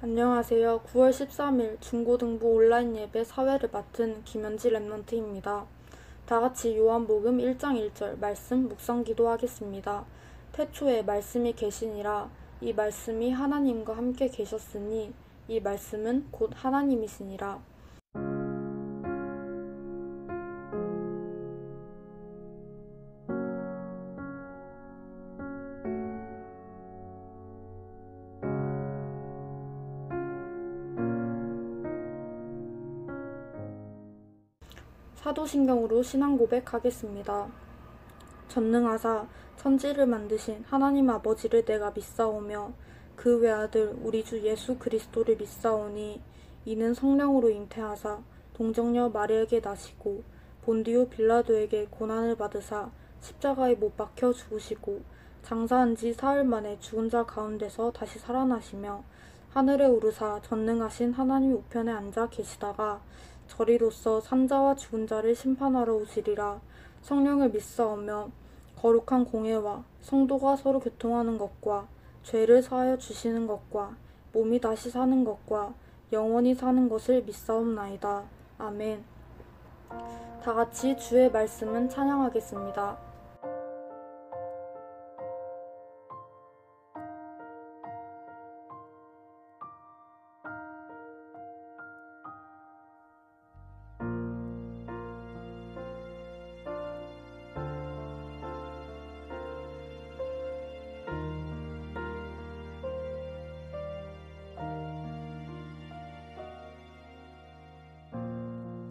안녕하세요. 9월 13일 중고등부 온라인 예배 사회를 맡은 김현지 랩런트입니다. 다같이 요한복음 1장 1절 말씀 묵상 기도하겠습니다. 태초에 말씀이 계시니라. 이 말씀이 하나님과 함께 계셨으니 이 말씀은 곧 하나님이시니라. 사도신경으로 신앙 고백하겠습니다. 전능하사 천지를 만드신 하나님 아버지를 내가 믿사오며 그 외아들 우리 주 예수 그리스도를 믿사오니 이는 성령으로 잉태하사 동정녀 마리에게 나시고 본디오 빌라도에게 고난을 받으사 십자가에 못 박혀 죽으시고 장사한 지 사흘 만에 죽은 자 가운데서 다시 살아나시며 하늘에 오르사 전능하신 하나님 우편에 앉아 계시다가 저리로서 산자와 죽은 자를 심판하러 오시리라. 성령을 믿사오며 거룩한 공회와 성도가 서로 교통하는 것과 죄를 사하여 주시는 것과 몸이 다시 사는 것과 영원히 사는 것을 믿사옵나이다. 아멘. 다같이 주의 말씀은 찬양하겠습니다.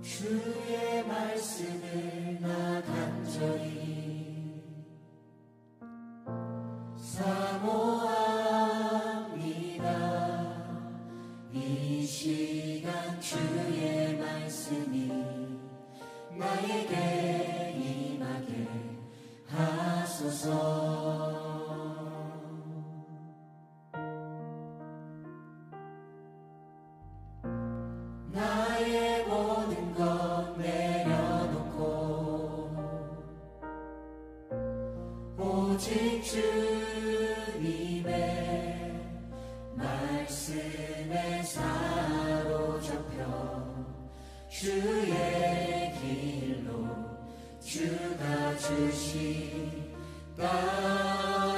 주의 말씀을 나 간절히 사모합니다. 이 시간 주의 말씀이 나에게 임하게 하소서. 나의 모든 것 내려놓고 오직 주님의 말씀에 사로잡혀 주의 길로 주가 주신 땅으로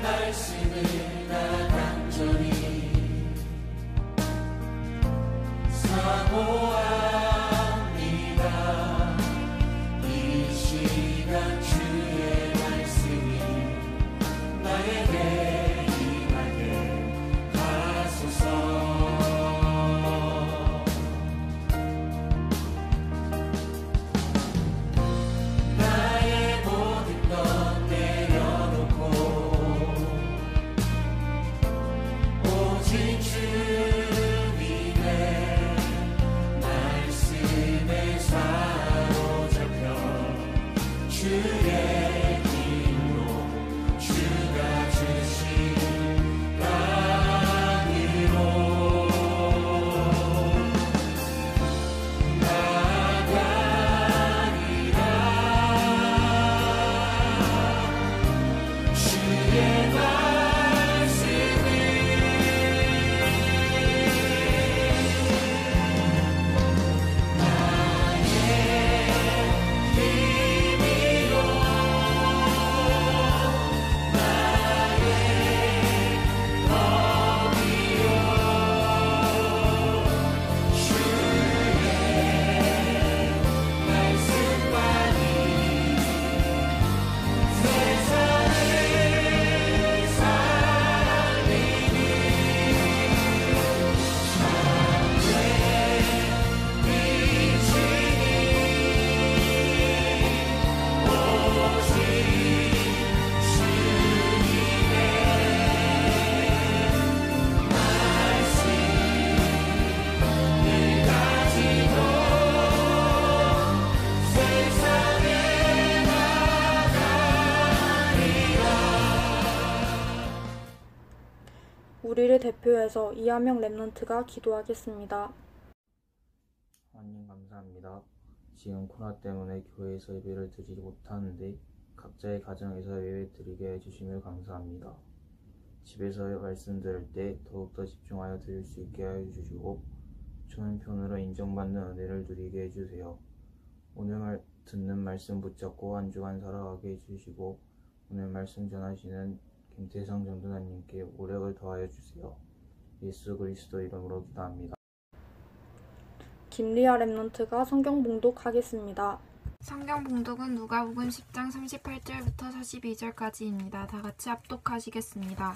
말씀을 나 간절히 사모합니다. 이 시간 주의 말씀이 나에게 임하게 하소서. 나의 모든 것 내려놓고 우리를 대표해서 이하명 랩넌트가 기도하겠습니다. 하나님 감사합니다. 지금 코로나 때문에 교회에서 예배를 드리지 못하는데 각자의 가정에서 예배 드리게 해주심을 감사합니다. 집에서 말씀 들을 때 더욱더 집중하여 들을 수 있게 해주시고 좋은 편으로 인정받는 은혜를 누리게 해주세요. 오늘 듣는 말씀 붙잡고 한 주간 살아가게 해주시고 오늘 말씀 전하시는 김태성 전도사님께 오력을 더하여 주세요. 예수 그리스도 이름으로 기도합니다. 김리아 랩넌트가 성경 봉독하겠습니다. 성경 봉독은 누가복음 10장 38절부터 42절까지입니다. 다 같이 합독하시겠습니다.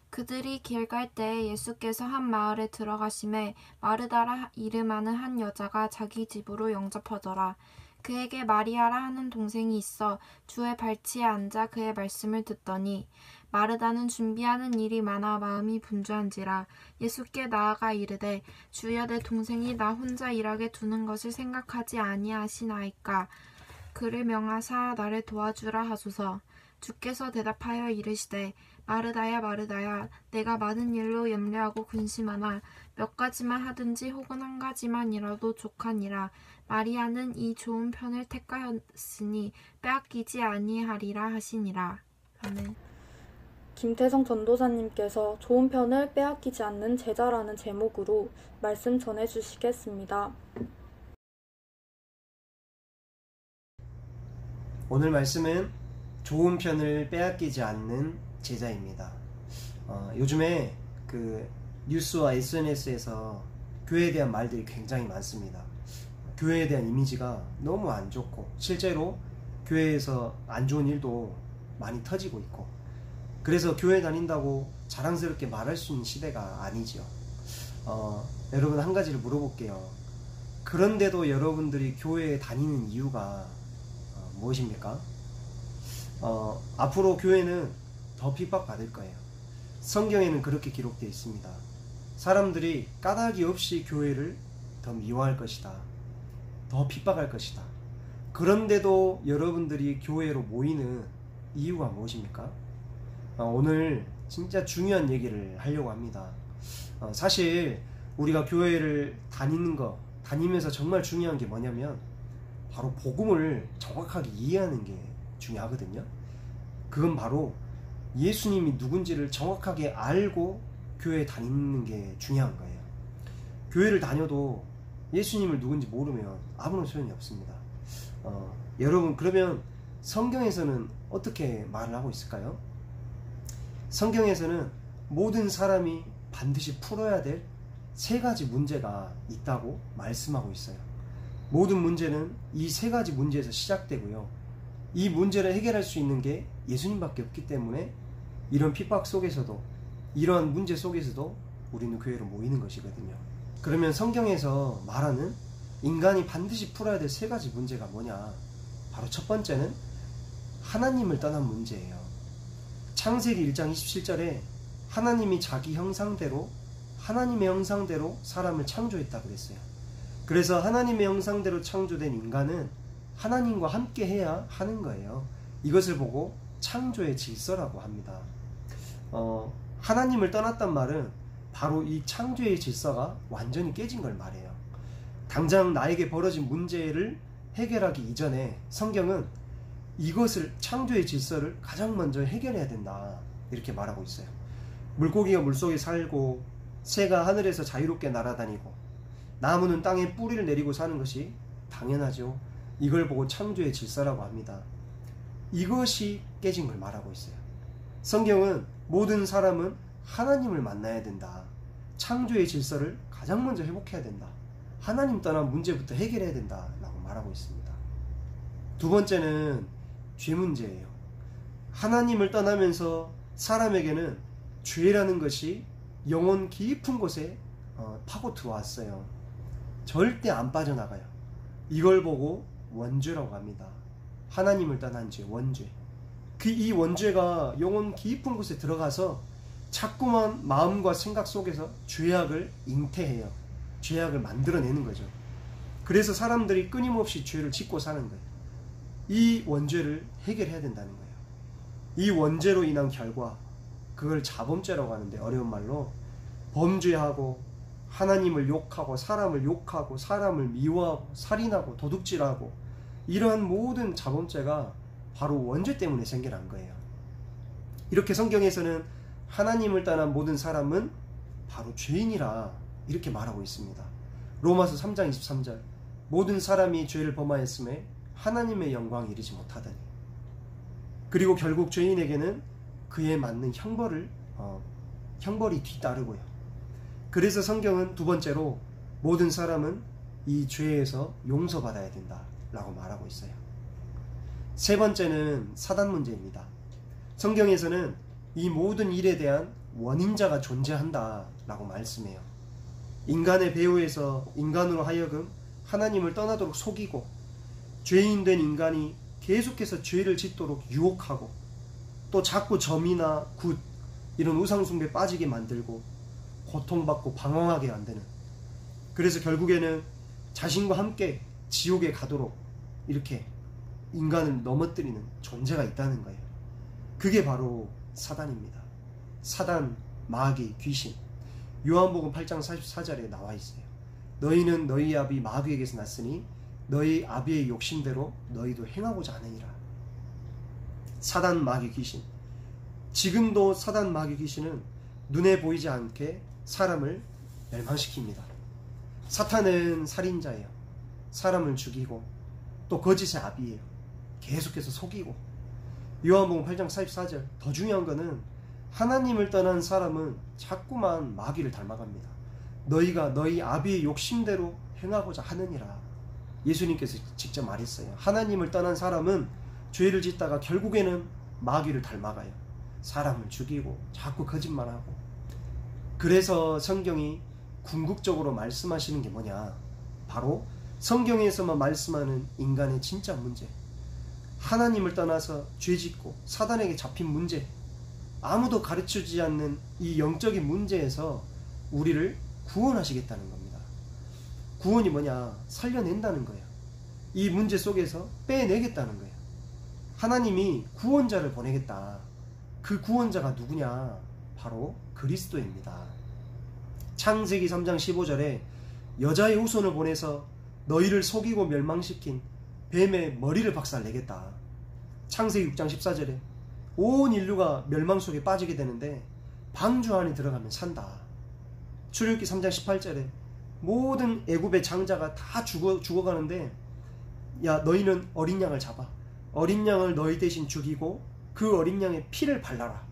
그들이 길 갈 때에 예수께서 한 마을에 들어가심에 마르다라 이름하는 한 여자가 자기 집으로 영접하더라. 그에게 마리아라 하는 동생이 있어 주의 발치에 앉아 그의 말씀을 듣더니 마르다는 준비하는 일이 많아 마음이 분주한지라 예수께 나아가 이르되 주여 내 동생이 나 혼자 일하게 두는 것을 생각하지 아니하시나이까. 그를 명하사 나를 도와주라 하소서. 주께서 대답하여 이르시되 마르다야 마르다야 내가 많은 일로 염려하고 근심하나 몇 가지만 하든지 혹은 한 가지만이라도 족하니라. 마리아는 이 좋은 편을 택하였으니 빼앗기지 아니하리라 하시니라. 아멘. 김태성 전도사님께서 좋은 편을 빼앗기지 않는 제자라는 제목으로 말씀 전해주시겠습니다. 오늘 말씀은 좋은 편을 빼앗기지 않는 제자입니다. 요즘에 그 뉴스와 SNS에서 교회에 대한 말들이 굉장히 많습니다. 교회에 대한 이미지가 너무 안 좋고 실제로 교회에서 안 좋은 일도 많이 터지고 있고 그래서 교회 다닌다고 자랑스럽게 말할 수 있는 시대가 아니죠. 여러분 한 가지를 물어볼게요. 그런데도 여러분들이 교회에 다니는 이유가 무엇입니까? 앞으로 교회는 더 핍박받을 거예요. 성경에는 그렇게 기록되어 있습니다. 사람들이 까닭이 없이 교회를 더 미워할 것이다. 더 핍박할 것이다. 그런데도 여러분들이 교회로 모이는 이유가 무엇입니까? 오늘 진짜 중요한 얘기를 하려고 합니다. 사실 우리가 교회를 다니면서 정말 중요한 게 뭐냐면 바로 복음을 정확하게 이해하는 게 중요하거든요. 그건 바로 예수님이 누군지를 정확하게 알고 교회에 다니는 게 중요한 거예요. 교회를 다녀도 예수님을 누군지 모르면 아무런 소용이 없습니다. 여러분 그러면 성경에서는 어떻게 말을 하고 있을까요? 성경에서는 모든 사람이 반드시 풀어야 될 3가지 문제가 있다고 말씀하고 있어요. 모든 문제는 이 3가지 문제에서 시작되고요. 이 문제를 해결할 수 있는 게 예수님밖에 없기 때문에 이런 핍박 속에서도 이러한 문제 속에서도 우리는 교회로 모이는 것이거든요. 그러면 성경에서 말하는 인간이 반드시 풀어야 될 3가지 문제가 뭐냐? 바로 첫 번째는 하나님을 떠난 문제예요. 창세기 1장 27절에 하나님이 자기 형상대로 하나님의 형상대로 사람을 창조했다고 그랬어요. 그래서 하나님의 형상대로 창조된 인간은 하나님과 함께 해야 하는 거예요. 이것을 보고 창조의 질서라고 합니다. 하나님을 떠났단 말은 바로 이 창조의 질서가 완전히 깨진 걸 말해요. 당장 나에게 벌어진 문제를 해결하기 이전에 성경은 이것을 창조의 질서를 가장 먼저 해결해야 된다 이렇게 말하고 있어요. 물고기가 물속에 살고 새가 하늘에서 자유롭게 날아다니고 나무는 땅에 뿌리를 내리고 사는 것이 당연하죠. 이걸 보고 창조의 질서라고 합니다. 이것이 깨진 걸 말하고 있어요. 성경은 모든 사람은 하나님을 만나야 된다. 창조의 질서를 가장 먼저 회복해야 된다. 하나님 떠난 문제부터 해결해야 된다 라고 말하고 있습니다. 두 번째는 죄 문제예요. 하나님을 떠나면서 사람에게는 죄라는 것이 영혼 깊은 곳에 파고 들어왔어요. 절대 안 빠져나가요. 이걸 보고 원죄라고 합니다. 하나님을 떠난 죄, 원죄. 이 원죄가 영혼 깊은 곳에 들어가서 자꾸만 마음과 생각 속에서 죄악을 잉태해요. 죄악을 만들어내는 거죠. 그래서 사람들이 끊임없이 죄를 짓고 사는 거예요. 이 원죄를 해결해야 된다는 거예요. 이 원죄로 인한 결과, 그걸 자범죄라고 하는데, 어려운 말로 범죄하고 하나님을 욕하고 사람을 욕하고 사람을 미워하고 살인하고 도둑질하고 이러한 모든 자범죄가 바로 원죄 때문에 생겨난 거예요. 이렇게 성경에서는 하나님을 떠난 모든 사람은 바로 죄인이라 이렇게 말하고 있습니다. 로마서 3장 23절, 모든 사람이 죄를 범하였음에 하나님의 영광에 이르지 못하더니. 그리고 결국 죄인에게는 그에 맞는 형벌이 뒤따르고요. 그래서 성경은 두 번째로 모든 사람은 이 죄에서 용서받아야 된다 라고 말하고 있어요. 세 번째는 사단 문제입니다. 성경에서는 이 모든 일에 대한 원인자가 존재한다 라고 말씀해요. 인간의 배후에서 인간으로 하여금 하나님을 떠나도록 속이고 죄인 된 인간이 계속해서 죄를 짓도록 유혹하고 또 자꾸 점이나 굿 이런 우상숭배에 빠지게 만들고 고통받고 방황하게 만드는, 그래서 결국에는 자신과 함께 지옥에 가도록 이렇게 인간을 넘어뜨리는 존재가 있다는 거예요. 그게 바로 사단입니다. 사단, 마귀, 귀신. 요한복음 8장 44절에 나와 있어요. 너희는 너희 아비 마귀에게서 났으니 너희 아비의 욕심대로 너희도 행하고자 하느니라. 사단, 마귀, 귀신. 지금도 사단, 마귀, 귀신은 눈에 보이지 않게 사람을 멸망시킵니다. 사탄은 살인자예요. 사람을 죽이고 또 거짓의 아비예요. 계속해서 속이고. 요한복음 8장 44절, 더 중요한 거는 하나님을 떠난 사람은 자꾸만 마귀를 닮아갑니다. 너희가 너희 아비의 욕심대로 행하고자 하느니라. 예수님께서 직접 말했어요. 하나님을 떠난 사람은 죄를 짓다가 결국에는 마귀를 닮아가요. 사람을 죽이고 자꾸 거짓말하고. 그래서 성경이 궁극적으로 말씀하시는 게 뭐냐, 바로 성경에서만 말씀하는 인간의 진짜 문제, 하나님을 떠나서 죄짓고 사단에게 잡힌 문제, 아무도 가르쳐주지 않는 이 영적인 문제에서 우리를 구원하시겠다는 겁니다. 구원이 뭐냐, 살려낸다는 거예요. 이 문제 속에서 빼내겠다는 거예요. 하나님이 구원자를 보내겠다. 그 구원자가 누구냐, 바로 그리스도입니다. 창세기 3장 15절에 여자의 후손을 보내서 너희를 속이고 멸망시킨 뱀의 머리를 박살내겠다. 창세기 6장 14절에 온 인류가 멸망 속에 빠지게 되는데 방주 안에 들어가면 산다. 출애굽기 3장 18절에 모든 애굽의 장자가 다 죽어가는데, 야, 너희는 어린 양을 잡아. 어린 양을 너희 대신 죽이고 그 어린 양의 피를 발라라.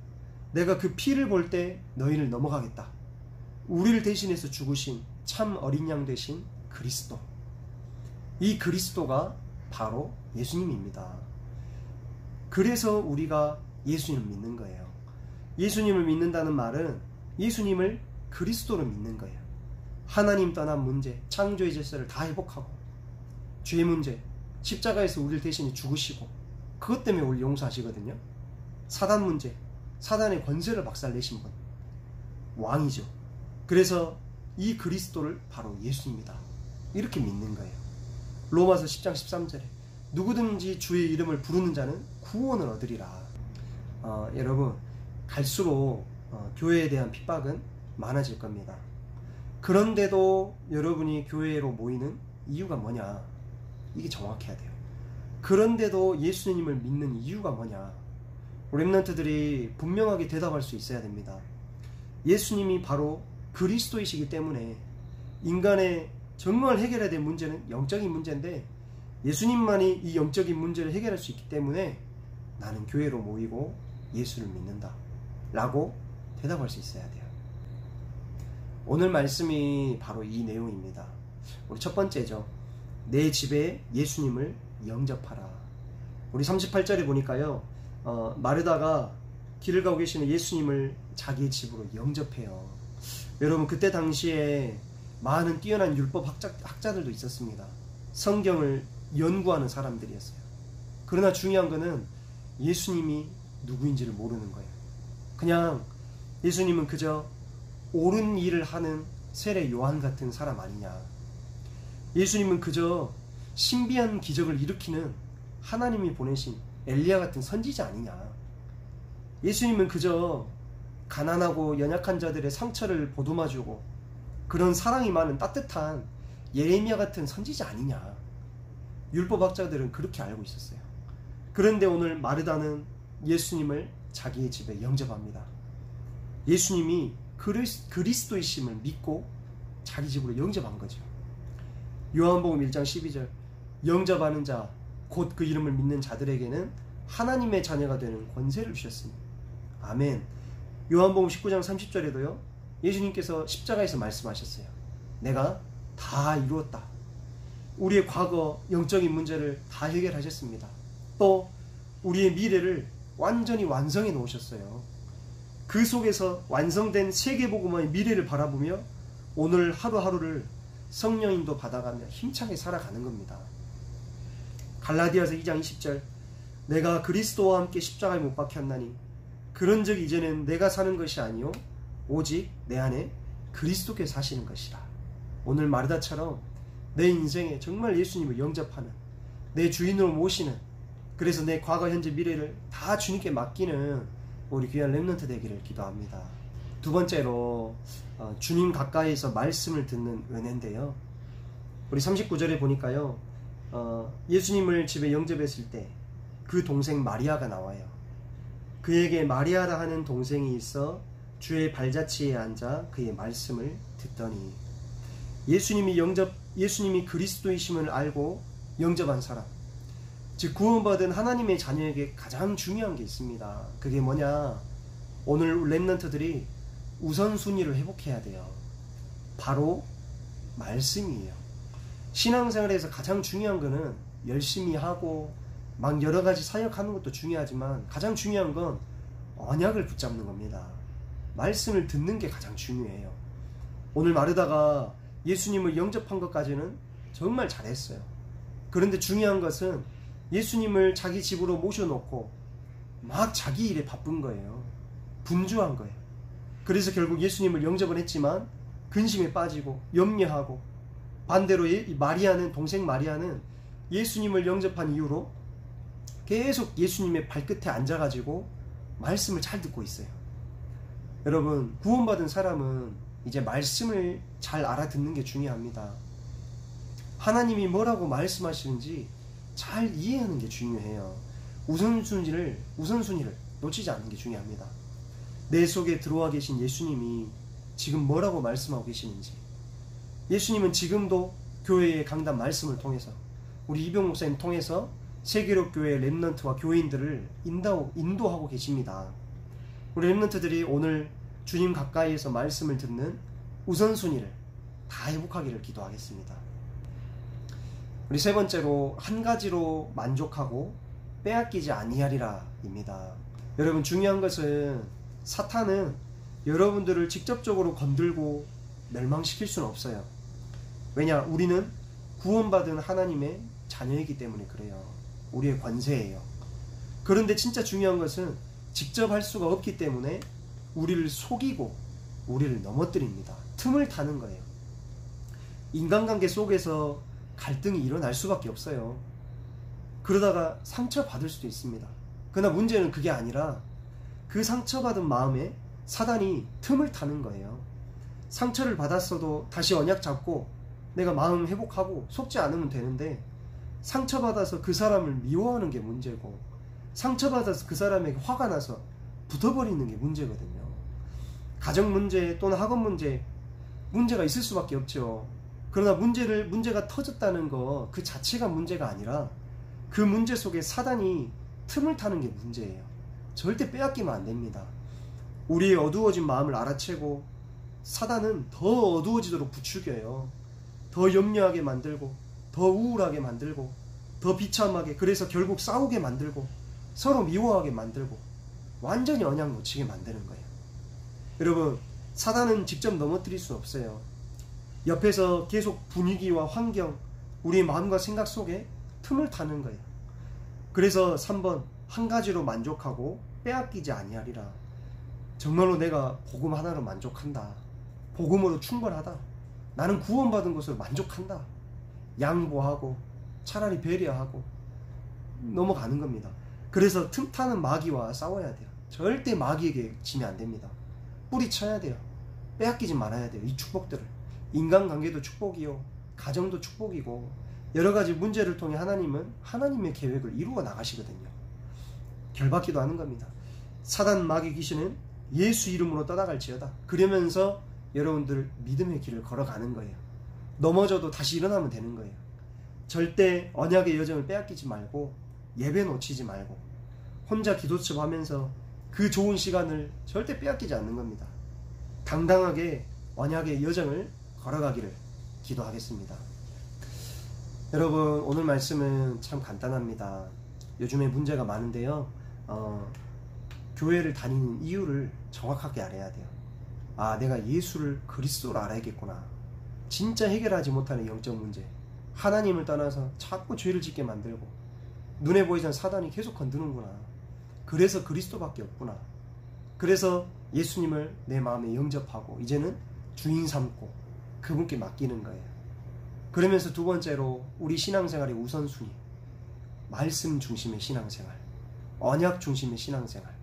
내가 그 피를 볼 때 너희를 넘어가겠다. 우리를 대신해서 죽으신 참 어린 양 되신 그리스도. 이 그리스도가 바로 예수님입니다. 그래서 우리가 예수님을 믿는 거예요. 예수님을 믿는다는 말은 예수님을 그리스도로 믿는 거예요. 하나님 떠난 문제, 창조의 질서를 다 회복하고, 죄 문제, 십자가에서 우리를 대신해 죽으시고 그것 때문에 우리 용서하시거든요. 사단 문제, 사단의 권세를 박살내신 분, 왕이죠. 그래서 이 그리스도를 바로 예수입니다. 이렇게 믿는 거예요. 로마서 10장 13절에 누구든지 주의 이름을 부르는 자는 구원을 얻으리라. 여러분, 갈수록 교회에 대한 핍박은 많아질 겁니다. 그런데도 여러분이 교회로 모이는 이유가 뭐냐, 이게 정확해야 돼요. 그런데도 예수님을 믿는 이유가 뭐냐, 렘넌트들이 분명하게 대답할 수 있어야 됩니다. 예수님이 바로 그리스도이시기 때문에 인간의 정말 해결해야 될 문제는 영적인 문제인데, 예수님만이 이 영적인 문제를 해결할 수 있기 때문에 나는 교회로 모이고 예수를 믿는다 라고 대답할 수 있어야 돼요. 오늘 말씀이 바로 이 내용입니다. 우리 첫 번째죠. 내 집에 예수님을 영접하라. 우리 38절에 보니까요, 마르다가 길을 가고 계시는 예수님을 자기의 집으로 영접해요. 여러분, 그때 당시에 많은 뛰어난 율법 학자들도 있었습니다. 성경을 연구하는 사람들이었어요. 그러나 중요한 거는 예수님이 누구인지를 모르는 거예요. 그냥 예수님은 그저 옳은 일을 하는 세례 요한 같은 사람 아니냐, 예수님은 그저 신비한 기적을 일으키는 하나님이 보내신 엘리야 같은 선지자 아니냐, 예수님은 그저 가난하고 연약한 자들의 상처를 보듬어주고 그런 사랑이 많은 따뜻한 예레미야 같은 선지자 아니냐. 율법학자들은 그렇게 알고 있었어요. 그런데 오늘 마르다는 예수님을 자기의 집에 영접합니다. 예수님이 그리스도이심을 믿고 자기 집으로 영접한 거죠. 요한복음 1장 12절 영접하는 자 곧 그 이름을 믿는 자들에게는 하나님의 자녀가 되는 권세를 주셨으니 아멘. 요한복음 19장 30절에도요 예수님께서 십자가에서 말씀하셨어요. 내가 다 이루었다. 우리의 과거 영적인 문제를 다 해결하셨습니다. 또 우리의 미래를 완전히 완성해 놓으셨어요. 그 속에서 완성된 세계복음의 미래를 바라보며 오늘 하루하루를 성령인도 받아가며 힘차게 살아가는 겁니다. 갈라디아서 2장 20절 내가 그리스도와 함께 십자가에 못 박혔나니 그런즉 이제는 내가 사는 것이 아니요 오직 내 안에 그리스도께서 사시는 것이라. 오늘 마르다처럼 내 인생에 정말 예수님을 영접하는 내 주인으로 모시는 그래서 내 과거 현재 미래를 다 주님께 맡기는 우리 귀한 렘넌트 되기를 기도합니다. 두 번째로 주님 가까이에서 말씀을 듣는 은혜인데요. 우리 39절에 보니까요 예수님을 집에 영접했을 때 그 동생 마리아가 나와요. 그에게 마리아라 하는 동생이 있어 주의 발자취에 앉아 그의 말씀을 듣더니 예수님이 그리스도이심을 알고 영접한 사람 즉 구원받은 하나님의 자녀에게 가장 중요한 게 있습니다. 그게 뭐냐? 오늘 렘넌트들이 우선순위를 회복해야 돼요. 바로 말씀이에요. 신앙생활에서 가장 중요한 거는 열심히 하고 막 여러 가지 사역하는 것도 중요하지만 가장 중요한 건 언약을 붙잡는 겁니다. 말씀을 듣는 게 가장 중요해요. 오늘 마르다가 예수님을 영접한 것까지는 정말 잘했어요. 그런데 중요한 것은 예수님을 자기 집으로 모셔놓고 막 자기 일에 바쁜 거예요. 분주한 거예요. 그래서 결국 예수님을 영접은 했지만 근심에 빠지고 염려하고 반대로 마리아는 동생 마리아는 예수님을 영접한 이후로 계속 예수님의 발끝에 앉아가지고 말씀을 잘 듣고 있어요. 여러분 구원받은 사람은 이제 말씀을 잘 알아듣는 게 중요합니다. 하나님이 뭐라고 말씀하시는지 잘 이해하는 게 중요해요. 우선순위를 놓치지 않는 게 중요합니다. 내 속에 들어와 계신 예수님이 지금 뭐라고 말씀하고 계시는지 예수님은 지금도 교회의 강단 말씀을 통해서 우리 이병 목사님 통해서 세계로 교회 렘넌트와 교인들을 인도하고 계십니다. 우리 렘넌트들이 오늘 주님 가까이에서 말씀을 듣는 우선순위를 다 회복하기를 기도하겠습니다. 우리 세 번째로 한 가지로 만족하고 빼앗기지 아니하리라 입니다. 여러분 중요한 것은 사탄은 여러분들을 직접적으로 건들고 멸망시킬 수는 없어요. 왜냐? 우리는 구원받은 하나님의 자녀이기 때문에 그래요. 우리의 권세예요. 그런데 진짜 중요한 것은 직접 할 수가 없기 때문에 우리를 속이고 우리를 넘어뜨립니다. 틈을 타는 거예요. 인간관계 속에서 갈등이 일어날 수밖에 없어요. 그러다가 상처받을 수도 있습니다. 그러나 문제는 그게 아니라 그 상처받은 마음에 사단이 틈을 타는 거예요. 상처를 받았어도 다시 언약 잡고 내가 마음 회복하고 속지 않으면 되는데 상처받아서 그 사람을 미워하는 게 문제고 상처받아서 그 사람에게 화가 나서 붙어버리는 게 문제거든요. 가정 문제 또는 학업 문제가 있을 수밖에 없죠. 그러나 문제가 터졌다는 거 그 자체가 문제가 아니라 그 문제 속에 사단이 틈을 타는 게 문제예요. 절대 빼앗기면 안 됩니다. 우리의 어두워진 마음을 알아채고 사단은 더 어두워지도록 부추겨요. 더 염려하게 만들고 더 우울하게 만들고 더 비참하게 그래서 결국 싸우게 만들고 서로 미워하게 만들고 완전히 언약 놓치게 만드는 거예요. 여러분 사단은 직접 넘어뜨릴 수 없어요. 옆에서 계속 분위기와 환경 우리 마음과 생각 속에 틈을 타는 거예요. 그래서 3번 한 가지로 만족하고 빼앗기지 아니하리라. 정말로 내가 복음 하나로 만족한다. 복음으로 충분하다. 나는 구원받은 것으로 만족한다. 양보하고 차라리 배려하고 넘어가는 겁니다. 그래서 틈타는 마귀와 싸워야 돼요. 절대 마귀에게 지면 안 됩니다. 뿌리쳐야 돼요. 빼앗기지 말아야 돼요. 이 축복들을. 인간관계도 축복이요, 가정도 축복이고, 여러 가지 문제를 통해 하나님은 하나님의 계획을 이루어 나가시거든요. 결박기도 하는 겁니다. 사단 마귀 귀신은 예수 이름으로 떠나갈지어다. 그러면서 여러분들 믿음의 길을 걸어가는 거예요. 넘어져도 다시 일어나면 되는 거예요. 절대 언약의 여정을 빼앗기지 말고, 예배 놓치지 말고, 혼자 기도첩 하면서 그 좋은 시간을 절대 빼앗기지 않는 겁니다. 당당하게 언약의 여정을 걸어가기를 기도하겠습니다. 여러분, 오늘 말씀은 참 간단합니다. 요즘에 문제가 많은데요. 교회를 다니는 이유를 정확하게 알아야 돼요. 아, 내가 예수를 그리스도로 알아야겠구나. 진짜 해결하지 못하는 영적 문제, 하나님을 떠나서 자꾸 죄를 짓게 만들고, 눈에 보이던 사단이 계속 건드는구나. 그래서 그리스도밖에 없구나. 그래서 예수님을 내 마음에 영접하고 이제는 주인 삼고 그분께 맡기는 거예요. 그러면서 두 번째로 우리 신앙생활의 우선순위, 말씀 중심의 신앙생활, 언약 중심의 신앙생활.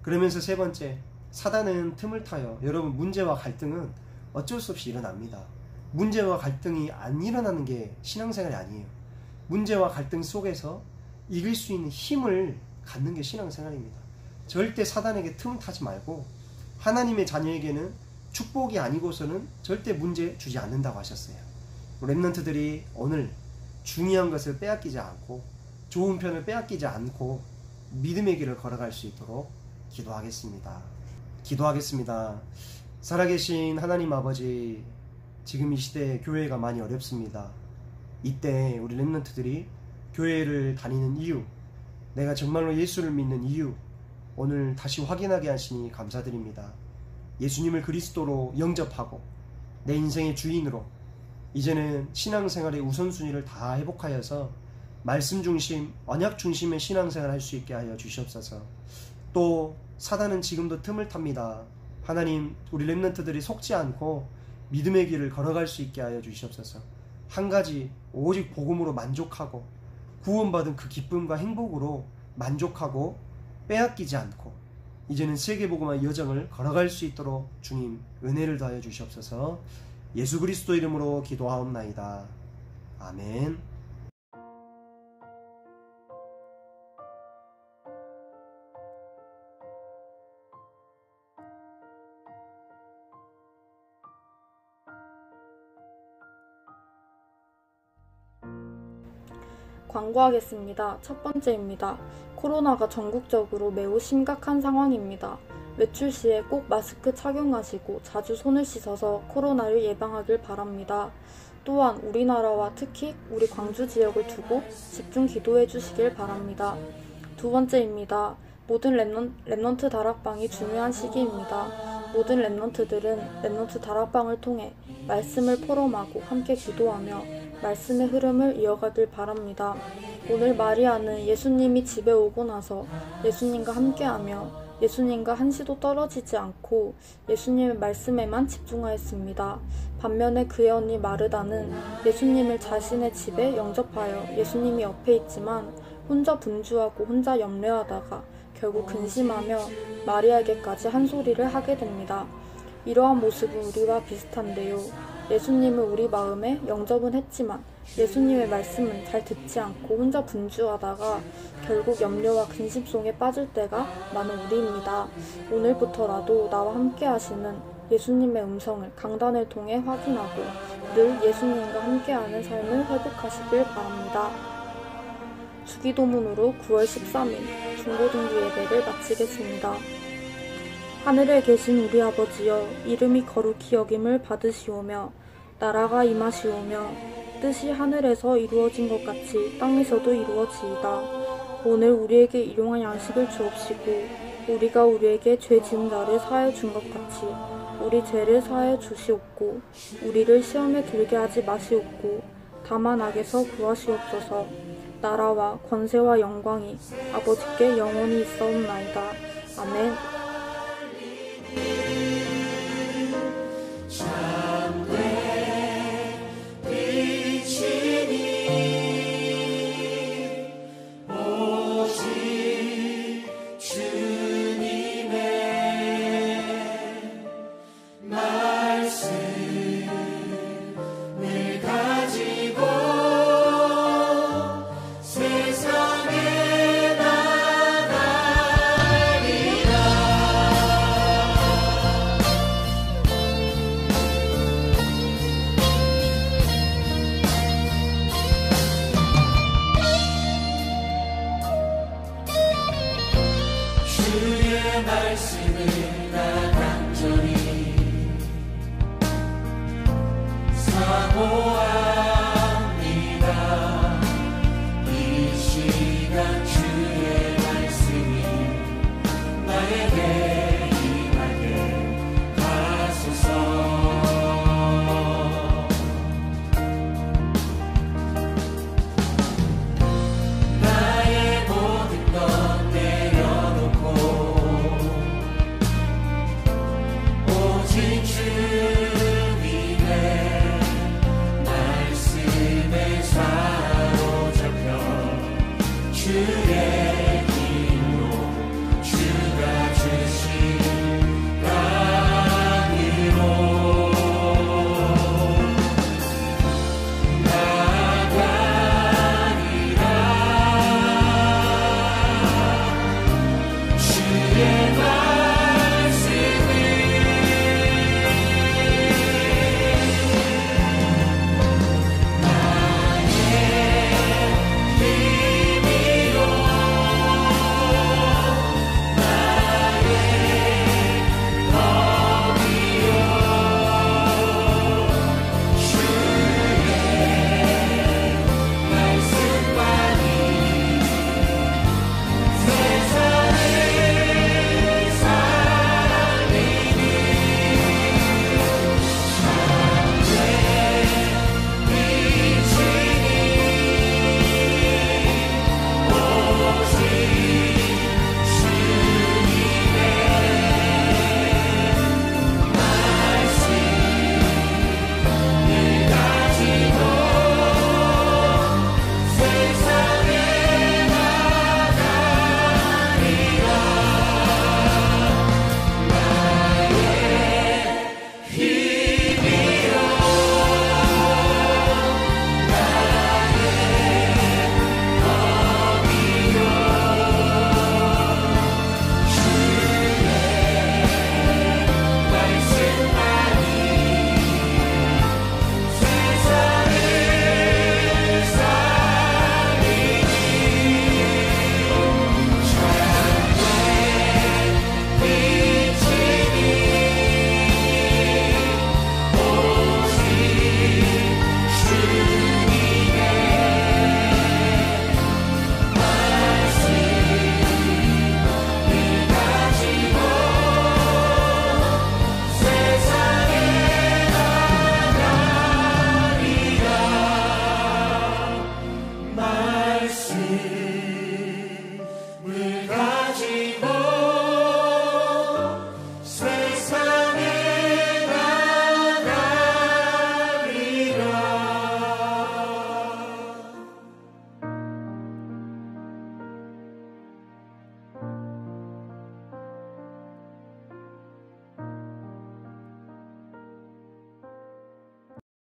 그러면서 세 번째, 사단은 틈을 타요. 여러분, 문제와 갈등은 어쩔 수 없이 일어납니다. 문제와 갈등이 안 일어나는 게 신앙생활이 아니에요. 문제와 갈등 속에서 이길 수 있는 힘을 갖는 게 신앙생활입니다. 절대 사단에게 틈을 타지 말고, 하나님의 자녀에게는 축복이 아니고서는 절대 문제 주지 않는다고 하셨어요. 렘넌트들이 오늘 중요한 것을 빼앗기지 않고, 좋은 편을 빼앗기지 않고 믿음의 길을 걸어갈 수 있도록 기도하겠습니다. 기도하겠습니다. 살아계신 하나님 아버지, 지금 이 시대에 교회가 많이 어렵습니다. 이때 우리 렘넌트들이 교회를 다니는 이유, 내가 정말로 예수를 믿는 이유, 오늘 다시 확인하게 하시니 감사드립니다. 예수님을 그리스도로 영접하고 내 인생의 주인으로 이제는 신앙생활의 우선순위를 다 회복하여서 말씀 중심, 언약 중심의 신앙생활을 할 수 있게 하여 주시옵소서. 또 사단은 지금도 틈을 탑니다. 하나님, 우리 렘넌트들이 속지 않고 믿음의 길을 걸어갈 수 있게 하여 주시옵소서. 한 가지, 오직 복음으로 만족하고 구원받은 그 기쁨과 행복으로 만족하고 빼앗기지 않고 이제는 세계복음화의 여정을 걸어갈 수 있도록 주님 은혜를 더하여 주시옵소서. 예수 그리스도 이름으로 기도하옵나이다. 아멘. 광고하겠습니다. 첫 번째입니다. 코로나가 전국적으로 매우 심각한 상황입니다. 외출 시에 꼭 마스크 착용하시고 자주 손을 씻어서 코로나를 예방하길 바랍니다. 또한 우리나라와 특히 우리 광주 지역을 두고 집중 기도해 주시길 바랍니다. 두 번째입니다. 모든 렘넌트 다락방이 중요한 시기입니다. 모든 렘넌트들은 렘넌트 다락방을 통해 말씀을 포럼하고 함께 기도하며 말씀의 흐름을 이어가길 바랍니다. 오늘 마리아는 예수님이 집에 오고 나서 예수님과 함께하며 예수님과 한시도 떨어지지 않고 예수님의 말씀에만 집중하였습니다. 반면에 그의 언니 마르다는 예수님을 자신의 집에 영접하여 예수님이 옆에 있지만 혼자 분주하고 혼자 염려하다가 결국 근심하며 마리아에게까지 한 소리를 하게 됩니다. 이러한 모습은 우리와 비슷한데요. 예수님을 우리 마음에 영접은 했지만 예수님의 말씀은 잘 듣지 않고 혼자 분주하다가 결국 염려와 근심 속에 빠질 때가 많은 우리입니다. 오늘부터라도 나와 함께 하시는 예수님의 음성을 강단을 통해 확인하고 늘 예수님과 함께하는 삶을 회복하시길 바랍니다. 주기도문으로 9월 13일 중고등부 예배를 마치겠습니다. 하늘에 계신 우리 아버지여, 이름이 거룩히 여김을 받으시오며 나라가 임하시오며 뜻이 하늘에서 이루어진 것 같이 땅에서도 이루어지이다. 오늘 우리에게 일용할 양식을 주옵시고 우리가 우리에게 죄 지은 자를 사하여 준 것 같이 우리 죄를 사하여 주시옵고 우리를 시험에 들게 하지 마시옵고 다만 악에서 구하시옵소서. 나라와 권세와 영광이 아버지께 영원히 있사옵나이다. 아멘.